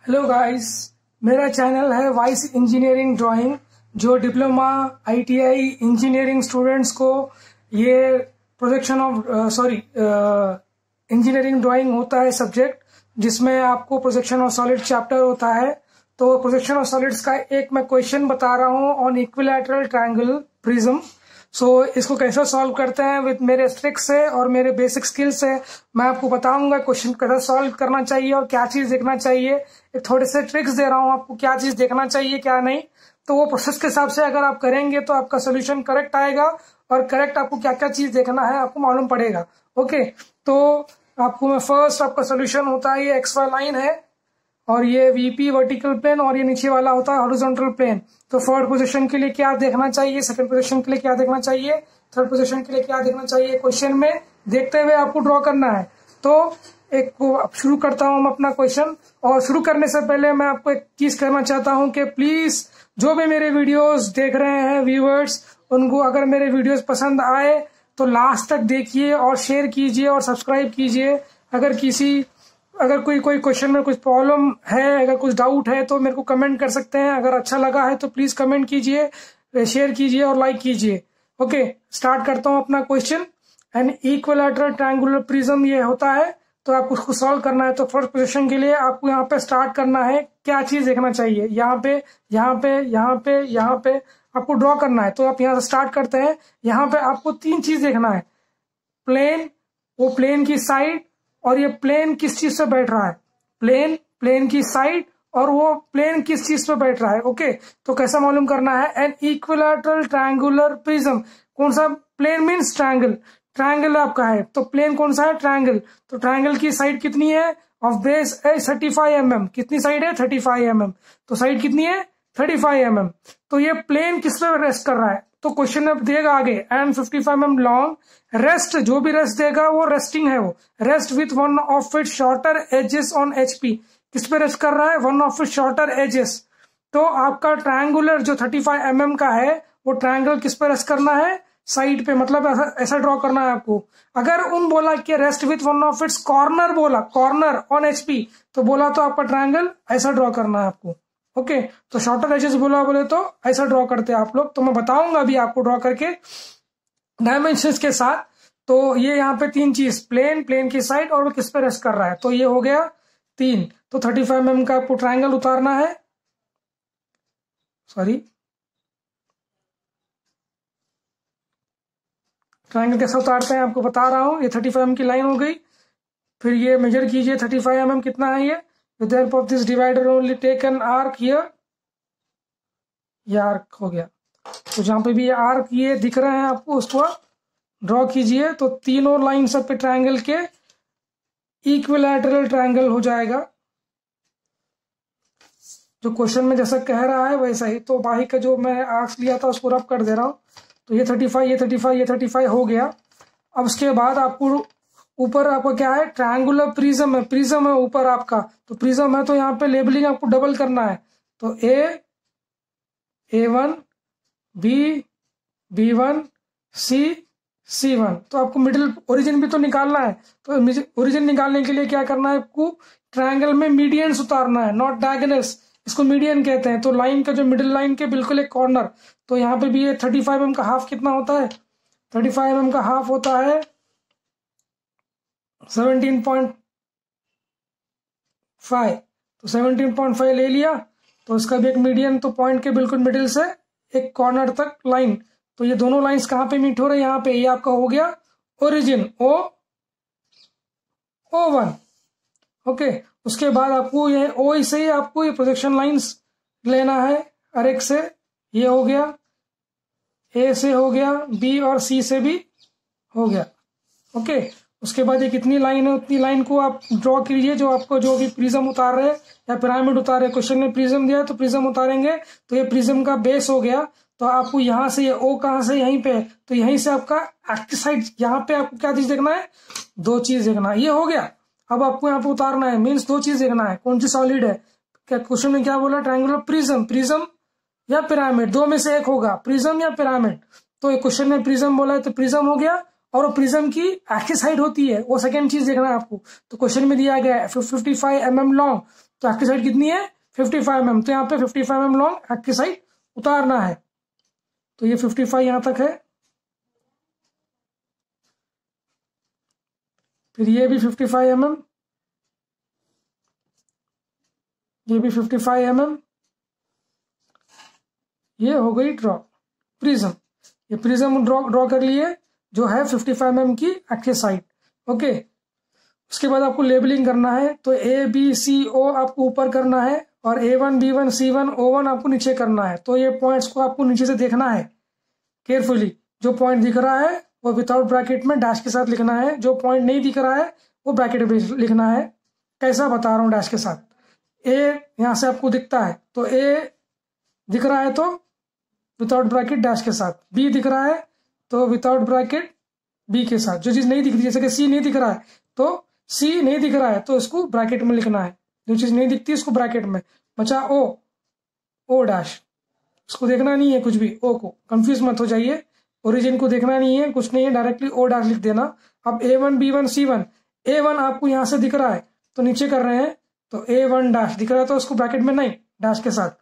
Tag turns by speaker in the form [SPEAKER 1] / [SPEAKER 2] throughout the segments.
[SPEAKER 1] Hello guys, मेरा channel है vice engineering drawing जो डिप्लोमा आईटीआई इंजीनियरिंग स्टूडेंट्स को ये प्रोजेक्शन ऑफ इंजीनियरिंग ड्राइंग होता है सब्जेक्ट, जिसमें आपको प्रोजेक्शन ऑफ सॉलिड चैप्टर होता है। तो प्रोजेक्शन ऑफ सॉलिड्स का एक मैं क्वेश्चन बता रहा हूँ ऑन इक्विलैटरल ट्रायंगल प्रिज्म। इसको कैसे सॉल्व करते हैं विद मेरे ट्रिक्स से और मेरे बेसिक स्किल्स से मैं आपको बताऊंगा क्वेश्चन कैसे सॉल्व करना चाहिए और क्या चीज देखना चाहिए। एक थोड़े से ट्रिक्स दे रहा हूँ आपको, क्या चीज देखना चाहिए क्या नहीं। तो वो प्रोसेस के हिसाब से अगर आप करेंगे तो आपका सोल्यूशन करेक्ट आएगा और करेक्ट आपको क्या क्या चीज देखना है आपको मालूम पड़ेगा। ओके, तो आपको मैं फर्स्ट आपका सोल्यूशन होता है ये XY लाइन है और ये VP वर्टिकल प्लेन और ये नीचे वाला होता है हॉरिजॉन्टल प्लेन। तो फर्स्ट पोजीशन के लिए क्या देखना चाहिए, सेकंड पोजीशन के लिए क्या देखना चाहिए, थर्ड पोजीशन के लिए क्या देखना चाहिए, क्वेश्चन में देखते हुए आपको ड्रॉ करना है। तो एक शुरू करता हूं मैं अपना क्वेश्चन, और शुरू करने से पहले मैं आपको एक चीज कहना चाहता हूं कि प्लीज जो भी मेरे वीडियोस देख रहे हैं व्यूअर्स, उनको अगर मेरे वीडियोस पसंद आए तो लास्ट तक देखिए और शेयर कीजिए और सब्सक्राइब कीजिए। अगर कोई क्वेश्चन में कुछ प्रॉब्लम है, अगर कुछ डाउट है तो मेरे को कमेंट कर सकते हैं। अगर अच्छा लगा है तो प्लीज कमेंट कीजिए, शेयर कीजिए और लाइक कीजिए। ओके, स्टार्ट करता हूं अपना question. An equilateral triangular prism ये होता है, तो आपको उसको सॉल्व करना है। तो फर्स्ट पोजीशन के लिए आपको यहाँ पे स्टार्ट करना है, क्या चीज देखना चाहिए, यहाँ पे यहाँ पे यहाँ पे यहाँ पे आपको ड्रॉ करना है। तो आप यहाँ से स्टार्ट करते हैं। यहाँ पे आपको तीन चीज देखना है, प्लेन, वो प्लेन की साइड, और ये प्लेन किस चीज पे बैठ रहा है, प्लेन की साइड और वो प्लेन किस चीज पे बैठ रहा है। ओके, तो कैसा मालूम करना है, एन इक्विलैटरल ट्रायंगुलर प्रिज्म। कौन सा प्लेन मीन्स ट्रायंगल आपका है, तो प्लेन कौन सा है, ट्रायंगल। तो ट्रायंगल की साइड कितनी है, ऑफ बेस है 35 mm। कितनी साइड है, 35 mm। तो साइड कितनी है, 35 mm। तो ये प्लेन किस पे रेस्ट कर रहा है, तो क्वेश्चन में देगा आगे एंड 55 mm लॉन्ग, रेस्ट जो भी रेस्ट देगा वो रेस्टिंग है, वो rest with one of it shorter edges on HP। किस पे रेस्ट कर रहा है, one of it shorter edges. तो आपका ट्रायंगुलर जो 35 mm का है वो ट्रायंगल किस पे रेस्ट करना है, साइड पे। मतलब ऐसा ड्रॉ करना है आपको। अगर बोला कि rest with one of its corner, बोला कॉर्नर ऑन HP, तो बोला तो आपका ट्रायंगल ऐसा ड्रॉ करना है आपको। ओके, तो शॉर्टर एजेस बोले तो ऐसा ड्रॉ करते हैं आप लोग। तो मैं बताऊंगा अभी आपको ड्रॉ करके डायमेंशंस के साथ। तो ये यहाँ पे तीन चीज, प्लेन की साइड और वो किस पे रेस्ट कर रहा है, तो ये हो गया तीन। तो 35 mm का आपको ट्रायंगल उतारना है, ट्रायंगल कैसे उतारते हैं आपको बता रहा हूं। ये 35 mm की लाइन हो गई, फिर ये मेजर कीजिए 35 mm कितना है ये, with the help of this divider only take an arc here, ये आर्क हो गया। तो जहां पे भी ये आर्क ये दिख रहे हैं आपको उसको ड्रॉ कीजिए। तो तीनों लाइन सब पे ट्रायंगल के इक्विलैटरल ट्रायंगल हो जाएगा, जो क्वेश्चन में जैसा कह रहा है वैसा ही। तो बाही का जो मैं आर्क्स लिया था उसको रब कर दे रहा हूं। तो ये 35 ये 35 ये 35 हो गया। अब उसके बाद आपको ऊपर आपका क्या है, ट्रायंगुलर प्रिज्म है ऊपर आपका। तो प्रिज्म है तो यहाँ पे लेबलिंग आपको डबल करना है। तो A1 B1 C1। तो आपको मिडिल ओरिजिन भी तो निकालना है। तो ओरिजिन निकालने के लिए क्या करना है आपको, ट्रायंगल में मीडियंस उतारना है, नॉट डायगोनल्स। इसको मीडियन कहते हैं। तो लाइन का जो मिडिल लाइन के बिल्कुल एक कॉर्नर, तो यहाँ पे भी ये 35 mm का हाफ कितना होता है, 35 mm का हाफ होता है 17.5। तो 17.5 ले लिया, तो इसका भी एक मीडियन, तो पॉइंट के बिल्कुल मिडिल से एक कॉर्नर तक लाइन। तो ये दोनों लाइंस कहाँ पे मीट हो रहे हैं, यहाँ पे। ये आपका हो गया ओरिजिन O1। ओके, उसके बाद आपको ये O से आपको ये प्रोजेक्शन लाइंस लेना है हर एक से। ये हो गया, A से हो गया, B और C से भी हो गया। ओके, उसके बाद ये कितनी लाइन है उतनी लाइन को आप ड्रॉ कीजिए, जो आपको जो भी प्रिज्म उतार रहे हैं या पिरामिड उतार रहे हैं। क्वेश्चन में प्रिज्म दिया है तो प्रिज्म उतारेंगे। तो ये प्रिज्म का बेस हो गया। तो आपको यहाँ से ये O कहाँ से, यहीं पे, तो यहीं से आपका एक्टिव साइड, यहाँ पे आपको क्या चीज देखना है, दो चीज देखना है। ये हो गया। अब आपको यहाँ पे उतारना है, मीन्स दो चीज देखना है, कौन सी सॉलिड है। क्या क्वेश्चन में क्या बोला, ट्रायंगुलर प्रिज्म या पिरामिड, दो में से एक होगा, प्रिज्म या पिरामिड। तो एक क्वेश्चन में प्रिज्म बोला है तो प्रिज्म हो गया, और प्रिज्म की एक्सिस साइड होती है वो सेकंड चीज देखना है आपको। तो क्वेश्चन में दिया गया है 55 mm लॉन्ग, तो एक्टिव साइड कितनी है 55 mm, तो यहाँ पे 55 mm लॉन्ग एक्टिव साइड उतारना है। तो ये 55 यहां तक है, फिर ये भी 55 mm, ये भी 55 mm, ये हो गई ड्रॉ प्रिज्म। ये प्रिज्म ड्रॉ कर लिए जो है 55 mm की एक्टिव साइड। ओके, उसके बाद आपको लेबलिंग करना है, तो ABCO आपको ऊपर करना है और A1 B1 C1 O1 आपको नीचे करना है। तो ये पॉइंट्स को आपको नीचे से देखना है केयरफुली। जो पॉइंट दिख रहा है वो विदाउट ब्रैकेट में डैश के साथ लिखना है, जो पॉइंट नहीं दिख रहा है वो ब्रैकेट में लिखना है। कैसा बता रहा हूँ डैश के साथ। A यहां से आपको दिखता है तो A दिख रहा है तो विदाउट ब्रैकेट डैश के साथ, B दिख रहा है तो विदाउट ब्रैकेट B के साथ। जो चीज नहीं दिख रही, जैसे कि C नहीं दिख रहा है तो C नहीं दिख रहा है तो इसको ब्रैकेट में लिखना है। जो चीज नहीं दिखती उसको ब्रैकेट में। बचा O डैश, इसको देखना नहीं है कुछ भी, O को कंफ्यूज मत हो जाइए, ओरिजिन को देखना नहीं है, कुछ नहीं है, डायरेक्टली O डैश लिख देना। अब A1 B1 C1, A1 आपको यहां से दिख रहा है तो नीचे कर रहे हैं, तो A1 डैश दिख रहा है तो उसको ब्रैकेट में नहीं, डैश के साथ।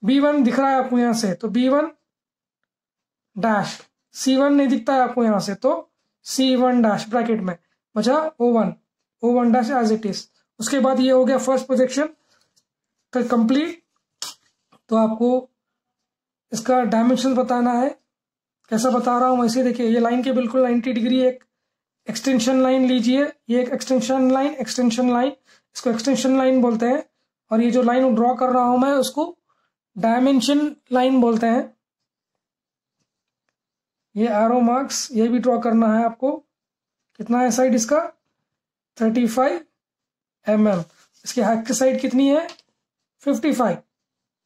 [SPEAKER 1] B1 दिख रहा है आपको यहां से तो B1 डैश, C1 नहीं दिखता है आपको यहां से तो C1 डैश ब्रैकेट में। बचा O1 dash as it is. उसके बाद ये हो गया फर्स्ट प्रोजेक्शन कंप्लीट। तो आपको इसका डायमेंशन बताना है, कैसा बता रहा हूं वैसे देखिए। ये लाइन के बिल्कुल 90 डिग्री एक एक्सटेंशन लाइन लीजिए, ये एक एक्सटेंशन लाइन, इसको एक्सटेंशन लाइन बोलते हैं। और ये जो लाइन ड्रॉ कर रहा हूं मैं उसको डायमेंशन लाइन बोलते हैं। ये एरो मार्क्स ये भी ड्रॉ करना है आपको। कितना है साइड इसका 35 mm। इसकी हाइट की साइड कितनी है 55।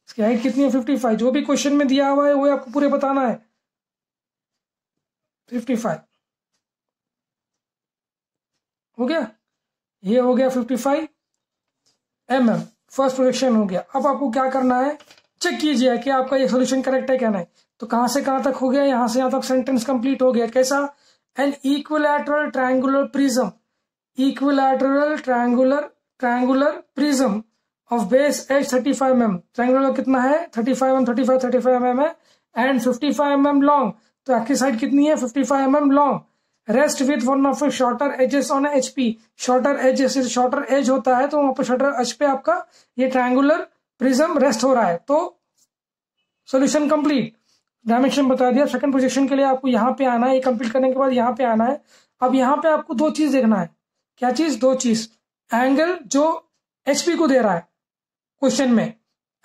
[SPEAKER 1] इसकी हाइट कितनी है 55। जो भी क्वेश्चन में दिया हुआ है वो आपको पूरे बताना है। 55 हो गया, ये हो गया 55 mm। फर्स्ट प्रोजेक्शन हो गया। अब आपको क्या करना है, चेक कीजिए कि आपका ये सोल्यूशन करेक्ट है क्या नहीं। तो कहां से कहां तक हो गया, यहां से यहां तक सेंटेंस कंप्लीट हो गया। कैसा, an equilateral triangular prism, equilateral triangular prism of base edge 35 mm। Triangular कितना है 35 mm, 35 mm है एंड 55 mm लॉन्ग। तो एक्टिव साइड कितनी है 55 mm long. Rest with one of shorter edges on HP। Shorter edge, जैसे shorter edge होता है तो वहां पर शॉर्टर एज पे आपका ये ट्रायंगुलर प्रिज्म रेस्ट हो रहा है। तो सॉल्यूशन कंप्लीट, डायमेंशन बता दिया। सेकंड प्रोजेक्शन के लिए आपको यहाँ पे आना है, ये कंप्लीट करने के बाद यहाँ पे आना है। अब यहाँ पे आपको दो चीज देखना है। क्या चीज, दो चीज। एंगल जो HP को दे रहा है क्वेश्चन में,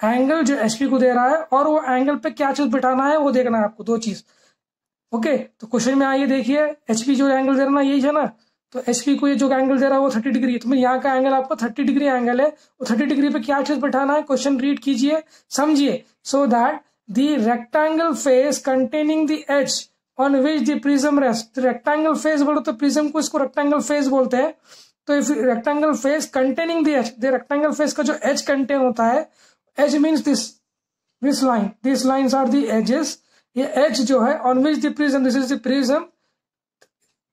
[SPEAKER 1] एंगल जो HP को दे रहा है और वो एंगल पे क्या चीज बिठाना है वो देखना है आपको, दो चीज। ओके, तो क्वेश्चन में आइए देखिए, HP जो एंगल दे रहा है यही है ना, तो HP को ये जो एंगल दे रहा है वो 30 डिग्री है। तो यहाँ का एंगल आपका 30 डिग्री एंगल है, वो 30 डिग्री पे क्या चीज बिठाना है, क्वेश्चन रीड कीजिए, समझिए। So that the rectangle face containing the edge on which the prism rest. Rectangle face बोलो तो प्रिज्म को इसको रेक्टेंगल फेस बोलते हैं। तो if rectangle face containing the edge, the rectangle face का जो एज कंटेन होता है, edge means this line, this lines are the edges. ये एज जो है on which the prism, this is the prism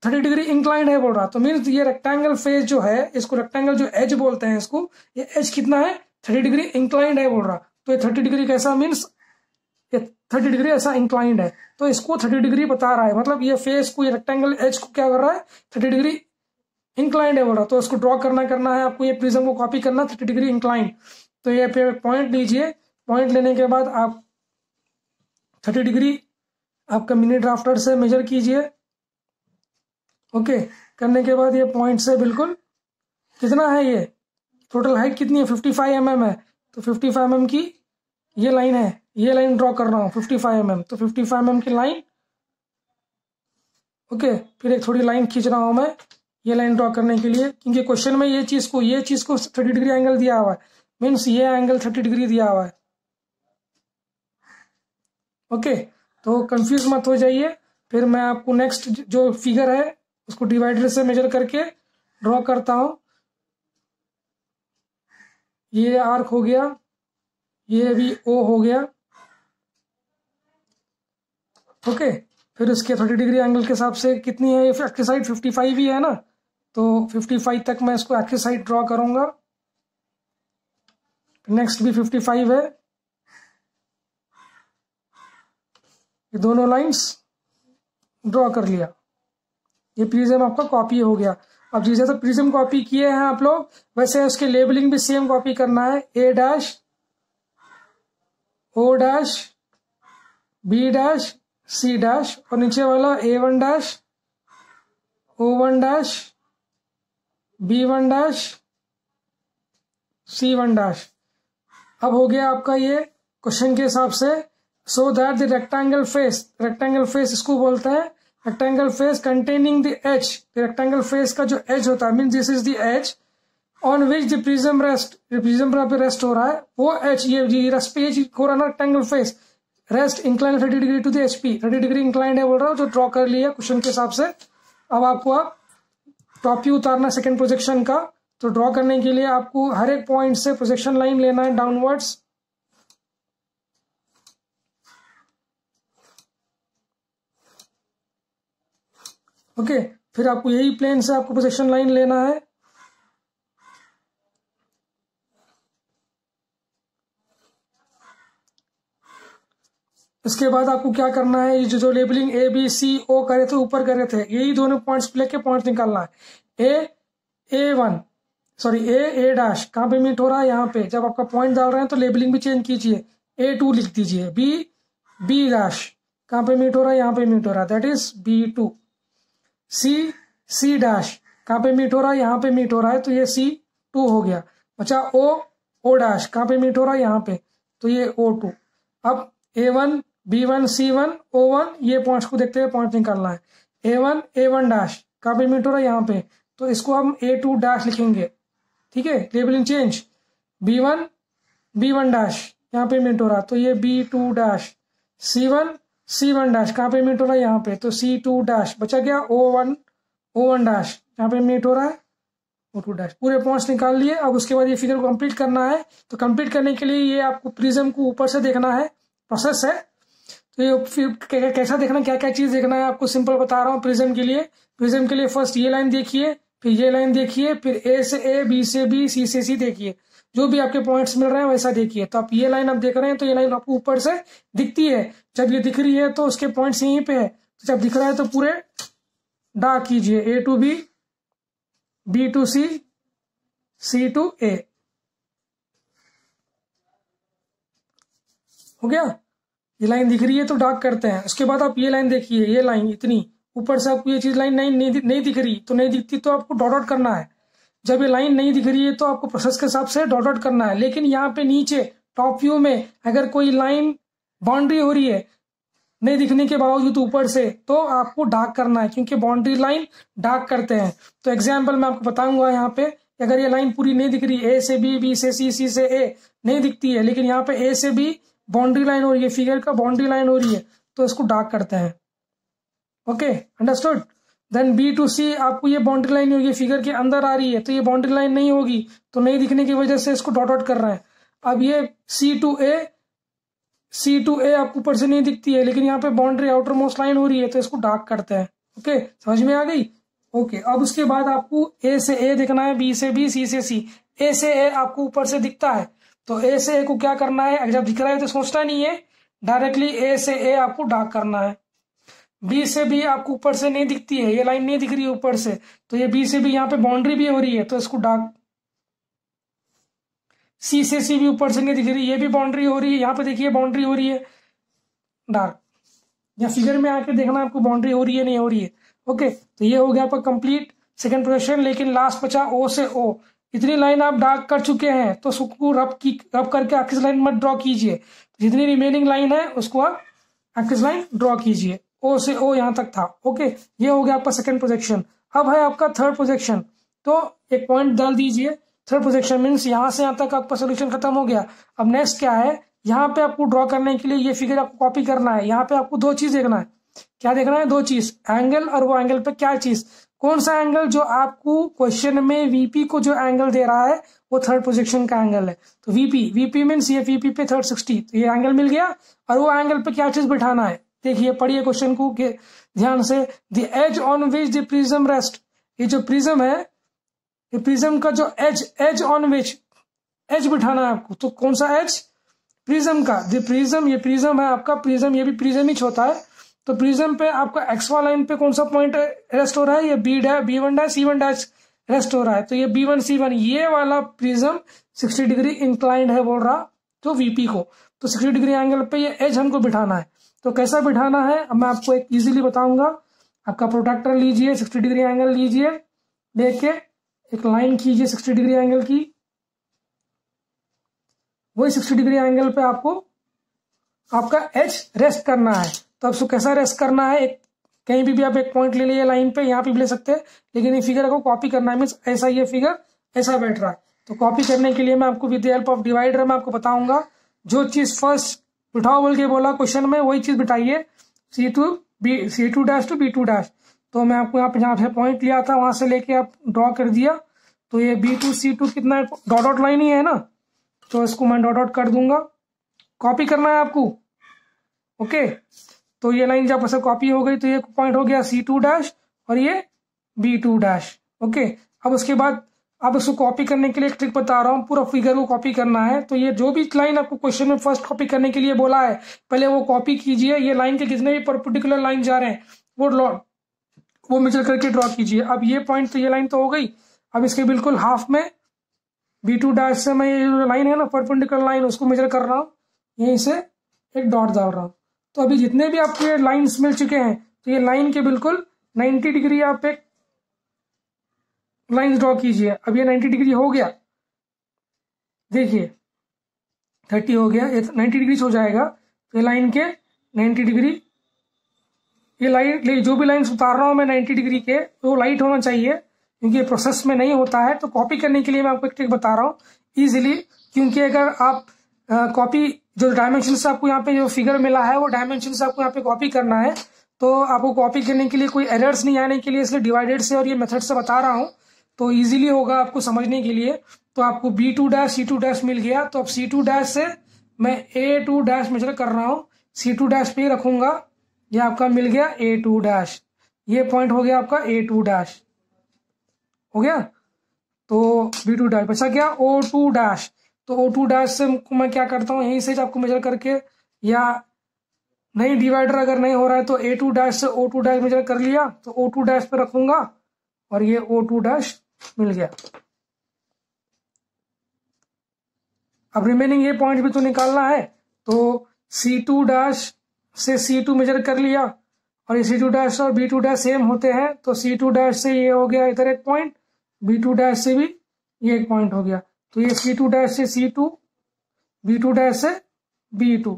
[SPEAKER 1] 30 degree inclined है बोल रहा। तो मीन्स ये रेक्टेंगल फेस जो है, इसको रेक्टेंगल जो एज बोलते हैं इसको, ये एज कितना है 30 डिग्री इंक्लाइंड है बोल रहा। तो ये 30 डिग्री कैसा, मीन्स ये 30 डिग्री ऐसा इंक्लाइंड है, तो इसको 30 डिग्री बता रहा है। मतलब ये फेस को, ये रेक्टेंगल एज को क्या कर रहा है 30 डिग्री इंक्लाइंड है बोल रहा। तो इसको ड्रॉ करना है आपको, ये प्रिज्म को कॉपी करना 30 डिग्री इंक्लाइंड। तो ये पे पॉइंट लीजिए, पॉइंट लेने के बाद आप 30 डिग्री आपका मिनी ड्राफ्टर से मेजर कीजिए। ओके, करने के बाद ये पॉइंट से बिल्कुल कितना है, ये टोटल हाइट कितनी है 55 mm है। तो 55 mm की ये लाइन है, ये लाइन ड्रॉ कर रहा हूं 55 mm। तो 55 mm की लाइन, ओके, फिर एक थोड़ी लाइन खींच रहा हूं मैं ये लाइन ड्रॉ करने के लिए, क्योंकि क्वेश्चन में ये चीज को 30 डिग्री एंगल दिया हुआ है, मीन्स ये एंगल 30 डिग्री दिया हुआ है। ओके, तो कंफ्यूज मत हो जाइए। फिर मैं आपको नेक्स्ट जो फिगर है उसको डिवाइडर से मेजर करके ड्रॉ करता हूं। ये आर्क हो गया, ये भी O हो गया। ओके, फिर उसके 30 डिग्री एंगल के हिसाब से कितनी है, एक्सिस साइड 55 ही है ना, तो 55 तक मैं इसको एक्सिस साइड ड्रॉ करूंगा। नेक्स्ट भी 55 है। ये दोनों लाइंस ड्रॉ कर लिया। ये प्रिज्म आपका कॉपी हो गया। अब जैसे तो प्रिज्म कॉपी किए हैं आप लोग, वैसे उसके लेबलिंग भी सेम कॉपी करना है। A dash, O dash, B dash, C dash, और नीचे वाला A1 dash, O1 dash, B1 dash, C1 dash. अब हो गया आपका ये क्वेश्चन के हिसाब से। So that the rectangle face इसको बोलते हैं rectangle face containing the edge. Rectangle face का जो एज होता है mean this is the edge on which the prism rest, prism पे रेस्ट हो रहा है वो एज, ये रेस्ट पे हो रहा है ना rectangle face, rest incline 30 degree to the HP, 30 degree inclined है बोल रहा हूँ, जो ड्रॉ कर लिया क्वेश्चन के हिसाब से। अब आपको आप टॉप व्यू उतारना सेकंड प्रोजेक्शन का। तो ड्रॉ करने के लिए आपको हर एक पॉइंट से प्रोजेक्शन लाइन लेना है डाउनवर्ड्स। ओके, फिर आपको यही प्लेन से आपको प्रोजेक्शन लाइन लेना है। इसके बाद आपको क्या करना है, ये जो labelling A B C O करे थे, ऊपर करे थे, यही दोनों पॉइंट्स लेके पॉइंट निकालना है। A डैश कहाँ पे मीट हो रहा है, यहाँ पे। जब आपका पॉइंट डाल रहे हैं तो लेबलिंग भी चेंज कीजिए, A2 लिख दीजिए। B डैश कहाँ पे मीट हो रहा है, यहाँ पे मीट हो रहा है, that is B2। C dash कहाँ पे मीट हो रहा है, यहाँ पे मीट हो रहा है, तो ये C2 हो गया। बचा O डैश कहाँ पे मीट हो रहा है, यहाँ पे, तो ये O2। अब A1 B1 C1 O1 ये पॉइंट्स को देखते हुए पॉइंट निकालना है। A1 डैश कहाँ पे मीट हो रहा है, यहाँ पे, तो इसको हम A2 डैश लिखेंगे। ठीक है, लेबलिंग चेंज। B1 डैश यहाँ पे मीट हो रहा है, तो ये B2 डैश। C1 डैश कहाँ पे मीट हो रहा है, यहाँ पे, तो C2 डैश। बचा गया O1 डैश यहाँ पे मीट हो रहा है, O2 डैश। पूरे पॉइंट्स निकाल लिए। अब उसके बाद ये फिगर को कंप्लीट करना है। तो कंप्लीट करने के लिए ये आपको प्रिज्म को ऊपर से देखना है, प्रोसेस है। तो ये फिर कैसा देखना, क्या क्या चीज देखना है आपको, सिंपल बता रहा हूँ। प्रिज्म के लिए फर्स्ट ये लाइन देखिए, फिर ये लाइन देखिए, फिर A से A, B से B, C से C देखिए। जो भी आपके पॉइंट्स मिल रहे हैं वैसा देखिए। तो आप ये लाइन आप देख रहे हैं, तो ये लाइन आपको ऊपर से दिखती है। जब ये दिख रही है तो उसके पॉइंट्स यहीं पे है। तो जब दिख रहा है तो पूरे ड्रा कीजिए, A to B, B to C, C to A। हो गया, ये लाइन दिख रही है तो डार्क करते हैं। उसके बाद आप ये लाइन देखिए, ये लाइन इतनी ऊपर से आपको ये चीज लाइन नहीं दिख रही, तो नहीं दिखती तो आपको डॉट आउट करना है। जब ये लाइन नहीं दिख रही है तो आपको प्रोसेस के हिसाब से डॉट आउट करना है। लेकिन यहाँ पे नीचे टॉप व्यू में अगर कोई लाइन बाउंड्री हो रही है नहीं दिखने के बावजूद ऊपर से, तो आपको डार्क करना है, क्योंकि बाउंड्री लाइन डार्क करते हैं। तो एग्जाम्पल मैं आपको बताऊंगा यहाँ पे, अगर ये लाइन पूरी नहीं दिख रही, A से B, B से C, C से A नहीं दिखती है, लेकिन यहाँ पे A से B बाउंड्री लाइन हो रही है, फिगर का बाउंड्री लाइन हो रही है, तो इसको डार्क करते हैं। Okay, understood. Then B to C आपको ये बाउंड्री लाइन होगी, फिगर के अंदर आ रही है, तो ये बाउंड्री लाइन नहीं होगी, तो नहीं दिखने की वजह से इसको डॉट आउट कर रहे हैं। अब ये C to A आपको ऊपर से नहीं दिखती है, लेकिन यहाँ पे बाउंड्री आउटर मोस्ट लाइन हो रही है, तो इसको डार्क करते हैं। ओके, समझ में आ गई। ओके, अब उसके बाद आपको A से A देखना है, B से B, C से C। A से A आपको ऊपर से दिखता है, तो A से A को क्या करना है, जब दिख रहा है तो सोचना नहीं है, डायरेक्टली A से A आपको डार्क करना है। B से B आपको ऊपर से नहीं दिखती है, ये लाइन नहीं दिख रही है ऊपर से, तो ये B से B यहाँ पे बाउंड्री भी हो रही है, तो इसको डार्क। C से C भी ऊपर से नहीं दिख रही, ये भी बाउंड्री हो रही है, यहाँ पे देखिए बाउंड्री हो रही है, डार्क। या फिगर में आके देखना आपको बाउंड्री हो रही है नहीं हो रही है। ओके, तो ये हो गया आपका कंप्लीट सेकंड प्रोजेक्शन। लेकिन लास्ट बचा O से O। इतनी लाइन आप डार्क कर चुके हैं, तो उसको रब करके एक्सिस लाइन मत ड्रॉ कीजिए। जितनी रिमेनिंग लाइन है उसको आप एक्सिस लाइन ड्रॉ कीजिए। O से O यहाँ तक था। ओके, ये हो गया आपका सेकंड प्रोजेक्शन। अब है आपका थर्ड प्रोजेक्शन। तो एक पॉइंट डाल दीजिए, थर्ड प्रोजेक्शन मीन्स यहाँ से यहाँ तक आपका सोल्यूशन खत्म हो गया। अब नेक्स्ट क्या है, यहाँ पे आपको ड्रॉ करने के लिए ये फिगर आपको कॉपी करना है। यहाँ पे आपको दो चीज देखना है। क्या देखना है? दो चीज, एंगल, और वो एंगल पे क्या चीज, कौन सा एंगल जो आपको क्वेश्चन में वीपी को जो एंगल दे रहा है वो थर्ड प्रोजेक्शन का एंगल है। तो वीपी मीन्स ये वीपी पे 360, तो ये एंगल मिल गया। और वो एंगल पे क्या चीज बिठाना है, देखिए पढ़िए क्वेश्चन को ध्यान से। The edge on which the prism rest, ये जो प्रिज्म है, ये प्रिज्म का जो एज ऑन विच एज बिठाना है आपको। तो कौन सा एज? प्रिज्म का। प्रिज्म, ये प्रिज्म है आपका, प्रिज्म, ये भी प्रिज्म ही होता है। तो प्रिज्म पे आपका एक्सवा लाइन पे कौन सा पॉइंट रेस्ट हो रहा है? ये B1 dash C1 dash rest हो रहा है। तो ये B1 C1 ये वाला प्रिज्म 60 डिग्री इंक्लाइंड है बोल रहा तो VP को। तो 60 डिग्री एंगल पे ये एज हमको बिठाना है। तो कैसा बिठाना है अब मैं आपको एक इजीली बताऊंगा। आपका प्रोट्रैक्टर लीजिए, 60 डिग्री एंगल लीजिए, लेके एक लाइन खींचिए 60 डिग्री एंगल की। वही 60 डिग्री एंगल पे आपको आपका एज रेस्ट करना है। तो आपको कैसा रेस्ट करना है? एक कहीं भी आप एक पॉइंट ले लिए लाइन पे, यहाँ पे भी ले सकते हैं, लेकिन ये फिगर को कॉपी करना है। मीन्स ऐसा ये फिगर ऐसा बैठ रहा है। तो कॉपी करने के लिए मैं आपको with the help of divider मैं आपको बताऊंगा। जो चीज फर्स्ट बिठाओ बोल के बोला क्वेश्चन में, वही चीज बिठाइए, C2 dash to B2 dash. तो मैं आपको यहाँ पे जहाँ से पॉइंट लिया था वहां से लेके आप ड्रॉ कर दिया। तो ये B2 C2 कितना डॉट डॉट लाइन ही है ना, तो इसको मैं डॉट डॉट कर दूंगा। कॉपी करना है आपको, ओके। तो ये लाइन जब ऐसे कॉपी हो गई तो ये पॉइंट हो गया C2 डैश और ये B2 डैश, ओके। अब उसके बाद अब इसको कॉपी करने के लिए एक ट्रिक बता रहा हूँ, पूरा फिगर को कॉपी करना है। तो ये जो भी लाइन आपको क्वेश्चन में फर्स्ट कॉपी करने के लिए बोला है, पहले वो कॉपी कीजिए। ये लाइन के जितने भी परपेंडिकुलर लाइन जा रहे हैं वो मेजर करके ड्रॉ कीजिए। अब ये पॉइंट तो ये लाइन तो हो गई। अब इसके बिल्कुल हाफ में B2 डैश से मैं ये लाइन है ना परपेंडिकुलर लाइन, उसको मेजर कर रहा हूँ, यहीं से एक डॉट डाल रहा हूँ। तो अभी जितने भी आपको ये लाइन्स मिल चुके हैं, तो ये लाइन के बिल्कुल 90 डिग्री आप एक लाइन ड्रॉ कीजिए। अब ये 90 डिग्री हो गया, देखिए 30 हो गया, ये 90 डिग्री हो जाएगा। तो ये लाइन के 90 डिग्री, ये लाइन जो भी लाइन उतार रहा हूँ मैं 90 डिग्री के, वो लाइट होना चाहिए, क्योंकि ये प्रोसेस में नहीं होता है। तो कॉपी करने के लिए मैं आपको एक ट्रिक बता रहा हूँ इजीली, क्योंकि अगर आप कॉपी जो डायमेंशन से आपको यहाँ पे जो फिगर मिला है वो डायमेंशन से आपको यहाँ पे कॉपी करना है। तो आपको कॉपी करने के लिए कोई एरर्स नहीं आने के लिए इसलिए डिवाइडेड से और ये मेथड से बता रहा हूँ, तो इजीली होगा आपको समझने के लिए। तो आपको B2 डैश C2 डैश मिल गया। तो अब C2 डैश से मैं A2 डैश मेजर कर रहा हूँ, C2 डैश पे ही रखूंगा। ये आपका मिल गया A2 डैश, ये पॉइंट हो गया आपका A2 डैश, हो गया। तो B2 डैश बचा क्या? O2 dash. तो O2 डैश से मैं क्या करता हूँ, यहीं से आपको मेजर करके, या नहीं डिवाइडर अगर नहीं हो रहा है तो A2 डैश से O2 डैश मेजर कर लिया, तो O2 डैश पे रखूंगा और ये O2 डैश मिल गया। अब रिमेनिंग ये पॉइंट भी तो निकालना है। तो C2 डैश से C2 मेजर कर लिया, और ये C2 डैश और B2 डैश सेम होते हैं। तो C2 डैश से ये हो गया इधर एक पॉइंट, B2 डैश से भी ये एक पॉइंट हो गया। तो ये C2 डैश से C2, B2 डैश से B2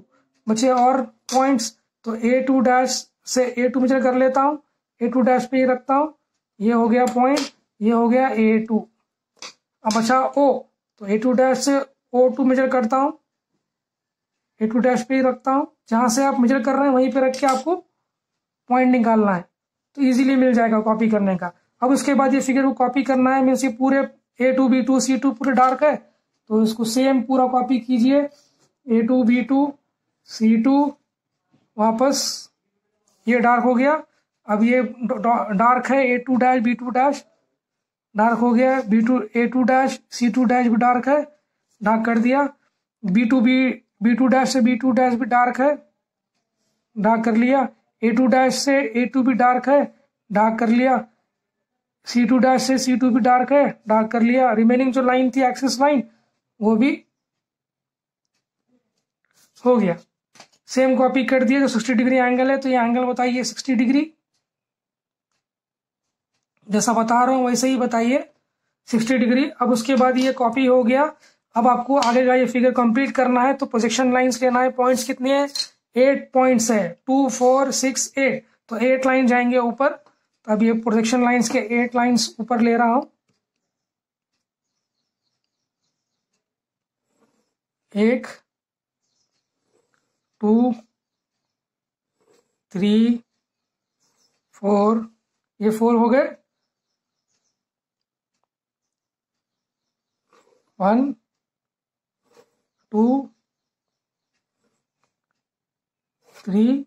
[SPEAKER 1] बचे और पॉइंट्स। तो A2 डैश से A2 मेजर कर लेता हूँ, A2 डैश पे ही रखता हूँ, ये हो गया पॉइंट, ये हो गया A2। अब बचा O, तो A2 डैश से O2 मेजर करता हूँ, A2 डैश पे ही रखता हूँ, जहां से आप मेजर कर रहे हैं वहीं पे रख के आपको पॉइंट निकालना है। तो इजीली मिल जाएगा कॉपी करने का। अब उसके बाद ये फिगर को कॉपी करना है। मीन्स ये पूरे A2 B2 C2 पूरे डार्क है, तो इसको सेम पूरा कॉपी कीजिए। A2 B2 C2 वापस ये डार्क हो गया। अब ये डार्क है A2 dash B2 dash, dark हो गया। A2 डैश C2 डैश भी डार्क है, डार्क कर दिया। B2 डैश से B2 डैश भी डार्क है, डार्क कर लिया। A2 डैश से A2 भी डार्क है, डार्क कर लिया। C2 डैश से C2 भी डार्क है, डार्क कर लिया। रिमेनिंग जो लाइन थी एक्सिस लाइन, वो भी हो गया। सेम कॉपी कर दिया। जो 60 डिग्री एंगल है, तो ये एंगल बताइए 60 डिग्री, जैसा बता रहा हूं वैसे ही बताइए 60 डिग्री। अब उसके बाद ये कॉपी हो गया। अब आपको आगे का ये फिगर कंप्लीट करना है। तो प्रोजेक्शन लाइंस लेना है। पॉइंट्स कितने हैं? 8 पॉइंट्स है, 2 4 6 8। तो 8 लाइन जाएंगे ऊपर। तो अब ये प्रोजेक्शन लाइंस के 8 लाइंस ऊपर ले रहा हूं। 1 2 3 4, ये 4 हो गए। 1 2 3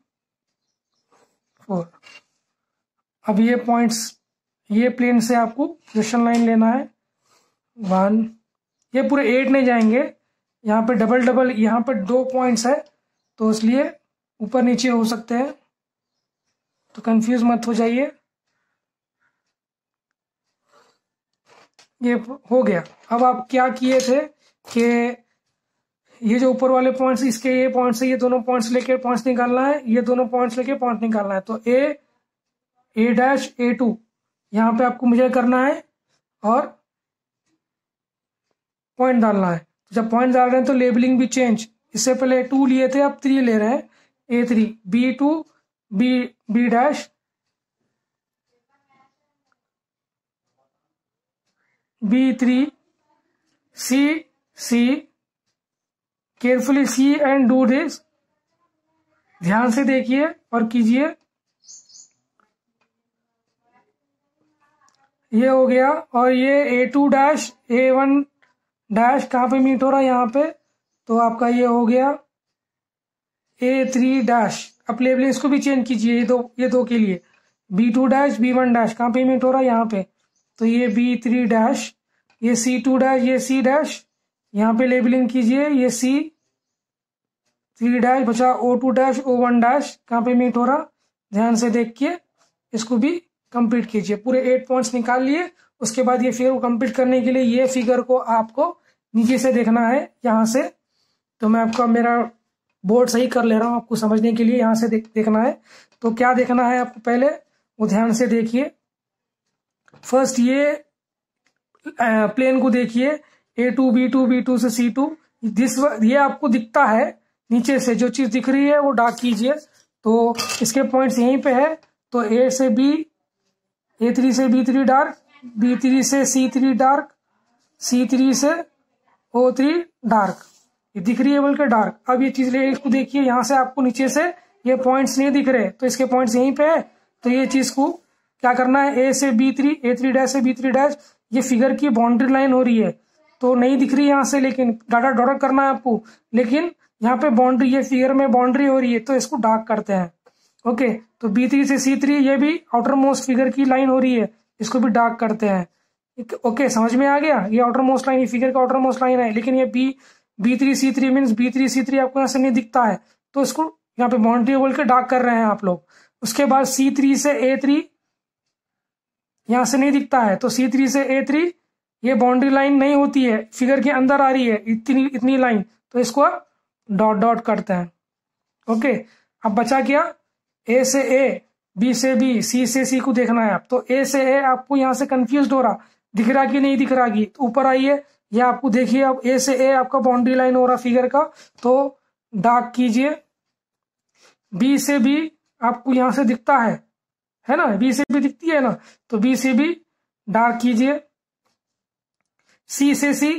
[SPEAKER 1] 4। अब ये पॉइंट्स, ये प्लेन से आपको प्रोजेक्शन लाइन लेना है। 1 ये पूरे 8 नहीं जाएंगे, यहाँ पे डबल डबल, यहाँ पे 2 पॉइंट्स है तो इसलिए ऊपर नीचे हो सकते हैं, तो कंफ्यूज मत हो जाइए। ये हो गया। अब आप क्या किए थे कि ये जो ऊपर वाले पॉइंट्स, इसके ये पॉइंट से ये दोनों पॉइंट्स लेके पॉइंट्स निकालना है, ये दोनों पॉइंट्स लेके पॉइंट निकालना है। तो ए डैश A2 यहाँ पे आपको मुझे करना है और पॉइंट डालना है। जब पॉइंट डाल रहे हैं तो लेबलिंग भी चेंज, इससे पहले 2 लिए थे, अब 3 ले रहे हैं। A3 B2 B dash B3 C carefully see and do this, ध्यान से देखिए और कीजिए। ये हो गया। और ये A2 डैश A1 डैश कहाँ पे मीट हो रहा है, यहाँ पे, तो आपका ये हो गया A3 डैश। अब लेबलिंग इसको भी चेंज कीजिए, ये दो के लिए। B2 डैश B1 डैश कहाँ पे मीट हो रहा है, यहाँ पे, तो ये B3 डैश, ये C2 डैश, ये C डैश, यहाँ पे लेबलिंग कीजिए, ये C3 डैश बचा। O2 डैश O1 डैश कहाँ पे मीट हो रहा, ध्यान से देख के इसको भी कंप्लीट कीजिए। पूरे 8 पॉइंट्स निकाल लिए। उसके बाद ये फिगर को कंप्लीट करने के लिए ये फिगर को आपको नीचे से देखना है, यहाँ से। तो मैं आपका मेरा बोर्ड सही कर ले रहा हूँ आपको समझने के लिए, यहाँ से देखना है। तो क्या देखना है आपको, पहले वो ध्यान से देखिए। फर्स्ट ये प्लेन को देखिए, A2 B2 B2 से C2, ये आपको दिखता है नीचे से, जो चीज दिख रही है वो डार्क कीजिए। तो इसके पॉइंट्स यहीं पे है, तो A से B, A3 से B3 डार्क, B3 से C3 डार्क, C3 से O3 डार्क, ये दिख रही है बल्कि डार्क। अब ये चीज इसको देखिए, यहाँ से आपको नीचे से ये पॉइंट्स नहीं दिख रहे, तो इसके पॉइंट्स यहीं पे है। तो ये चीज को क्या करना है, A से B3, A3 डैश से B3 डैश, ये फिगर की बाउंड्री लाइन हो रही है, तो नहीं दिख रही यहाँ से, लेकिन डाटा डॉट करना है आपको। लेकिन यहाँ पे बाउंड्री, ये फिगर में बाउंड्री हो रही है, तो इसको डार्क करते हैं। ओके, तो B3 से C3 ये भी आउटर मोस्ट फिगर की लाइन हो रही है, इसको भी डार्क करते हैं। ओके, समझ में आ गया। ये आउटर मोस्ट लाइन, ये फिगर का आउटर मोस्ट लाइन है, लेकिन ये B3 C3 means B3 C3 आपको यहाँ से नहीं दिखता है, तो इसको यहाँ पे बाउंड्री बोल के डार्क कर रहे हैं आप लोग। उसके बाद C3 से A3 यहाँ से नहीं दिखता है, तो C3 से A3 ये बाउंड्री लाइन नहीं होती है, फिगर के अंदर आ रही है इतनी लाइन, तो इसको डॉट डॉट करते हैं। ओके, अब बचा क्या, A से A, B से B, C से C को देखना है आप। तो A से A आपको यहाँ से कंफ्यूज हो रहा, दिख रहा कि नहीं दिख रहा की, तो ऊपर आइए, या आपको देखिए, अब A से A आपका बाउंड्री लाइन हो रहा फिगर का, तो डार्क कीजिए। B से B आपको यहाँ से दिखता है ना, B से B दिखती है ना, तो B से B डार्क कीजिए। C से C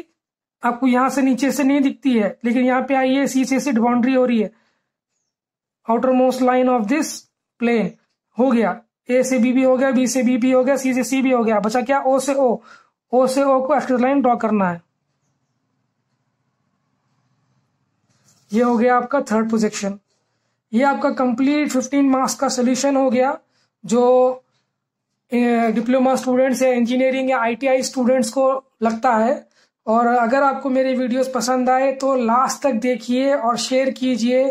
[SPEAKER 1] आपको यहाँ से नीचे से नहीं दिखती है, लेकिन यहाँ पे आइए, C से C बाउंड्री हो रही है, outer most line of this plane. हो गया, A से B भी हो गया, B से B भी हो गया, C से C भी हो गया। बचा क्या, O से O, O से O को एक्सिस लाइन ड्रॉ करना है। ये हो गया आपका थर्ड प्रोजेक्शन। ये आपका कंप्लीट 15 मार्क्स का सोल्यूशन हो गया, जो डिप्लोमा स्टूडेंट्स या इंजीनियरिंग या ITI स्टूडेंट्स को लगता है। और अगर आपको मेरे वीडियोस पसंद आए तो लास्ट तक देखिए और शेयर कीजिए।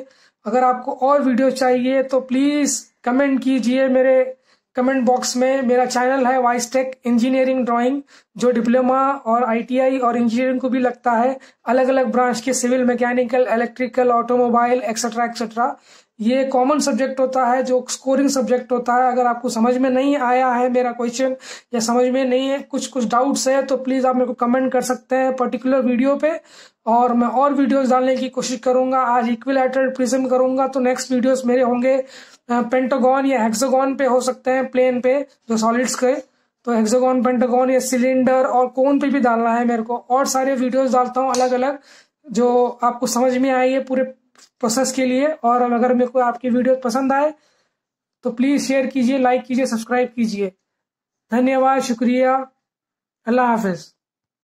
[SPEAKER 1] अगर आपको और वीडियो चाहिए तो प्लीज कमेंट कीजिए मेरे कमेंट बॉक्स में। मेरा चैनल है वाइसटेक इंजीनियरिंग ड्राइंग, जो डिप्लोमा और ITI और इंजीनियरिंग को भी लगता है, अलग अलग ब्रांच के, civil, mechanical, electrical, automobile, et cetera et cetera. ये कॉमन सब्जेक्ट होता है, जो स्कोरिंग सब्जेक्ट होता है। अगर आपको समझ में नहीं आया है मेरा क्वेश्चन, या समझ में नहीं है, कुछ डाउट्स है, तो प्लीज आप मेरे को कमेंट कर सकते हैं पर्टिकुलर वीडियो पे, और मैं और वीडियोस डालने की कोशिश करूंगा। आज इक्विलैटरल प्रिज्म करूंगा, तो नेक्स्ट वीडियोस मेरे होंगे पेंटागन या हेक्सागन पे, हो सकते हैं प्लेन पे, जो सॉलिड्स के। तो हेक्सागन, पेंटागन या सिलेंडर और कोन पे भी डालना है मेरे को। और सारे वीडियोस डालता हूँ अलग अलग, जो आपको समझ में आए पूरे प्रोसेस के लिए। और अगर मेरे को आपकी वीडियो पसंद आए तो प्लीज शेयर कीजिए, लाइक कीजिए, सब्सक्राइब कीजिए। धन्यवाद, शुक्रिया, अल्लाह हाफिज।